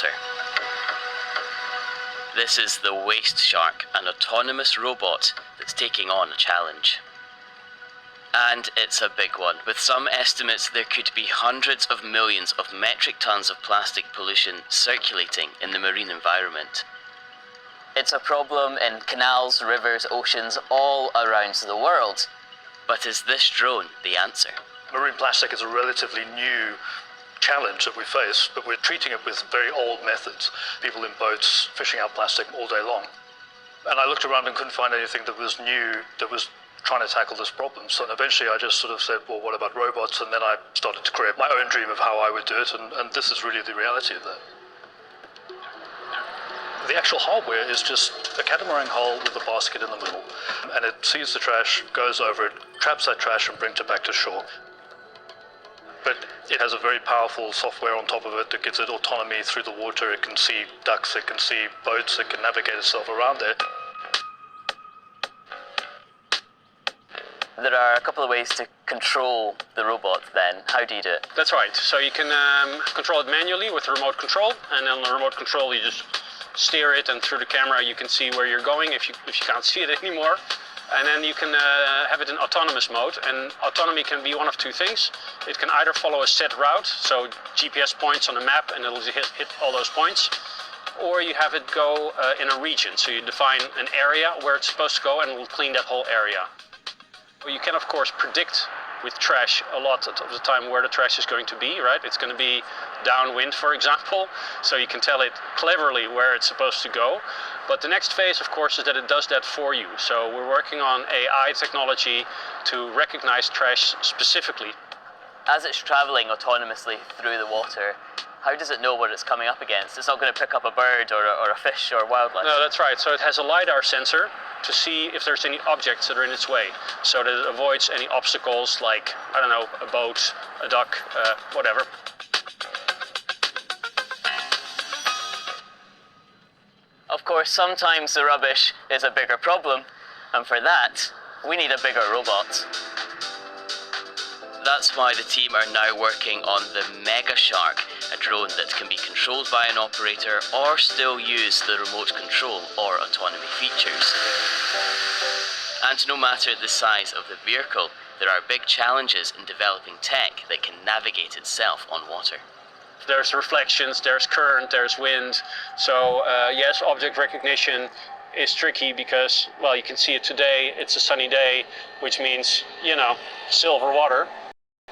water. This is the Waste Shark, an autonomous robot that's taking on a challenge. And it's a big one. With some estimates, there could be hundreds of millions of metric tons of plastic pollution circulating in the marine environment. It's a problem in canals, rivers, oceans, all around the world. But is this drone the answer? Marine plastic is a relatively new challenge that we face, but we're treating it with very old methods. People in boats fishing out plastic all day long. And I looked around and couldn't find anything that was new, that was trying to tackle this problem. So eventually I just sort of said, well, what about robots? And then I started to create my own dream of how I would do it, and this is really the reality of that. The actual hardware is just a catamaran hull with a basket in the middle, and it sees the trash, goes over it, traps that trash and brings it back to shore. But it has a very powerful software on top of it that gives it autonomy through the water. It can see ducks, it can see boats, it can navigate itself around there. There are a couple of ways to control the robot then. How do you do it? That's right. So you can control it manually with remote control, and on the remote control you just steer it, and through the camera you can see where you're going if you can't see it anymore. And then you can have it in autonomous mode, and autonomy can be one of two things. It can either follow a set route, so GPS points on the map and it'll hit all those points, or you have it go in a region, so you define an area where it's supposed to go and it will clean that whole area. You can of course predict with trash a lot of the time where the trash is going to be, right? It's going to be downwind, for example, so you can tell it cleverly where it's supposed to go. But the next phase, of course, is that it does that for you. So we're working on AI technology to recognize trash specifically. As it's travelling autonomously through the water, how does it know what it's coming up against? It's not going to pick up a bird or a fish or wildlife. No, that's right. So it has a LiDAR sensor to see if there's any objects that are in its way, so that it avoids any obstacles like, I don't know, a boat, a duck, whatever. Of course, sometimes the rubbish is a bigger problem, and for that, we need a bigger robot. That's why the team are now working on the Mega Shark, a drone that can be controlled by an operator or still use the remote control or autonomy features. And no matter the size of the vehicle, there are big challenges in developing tech that can navigate itself on water. There's reflections, there's current, there's wind. So yes, object recognition is tricky because, well, you can see it today, it's a sunny day, which means, you know, silver water.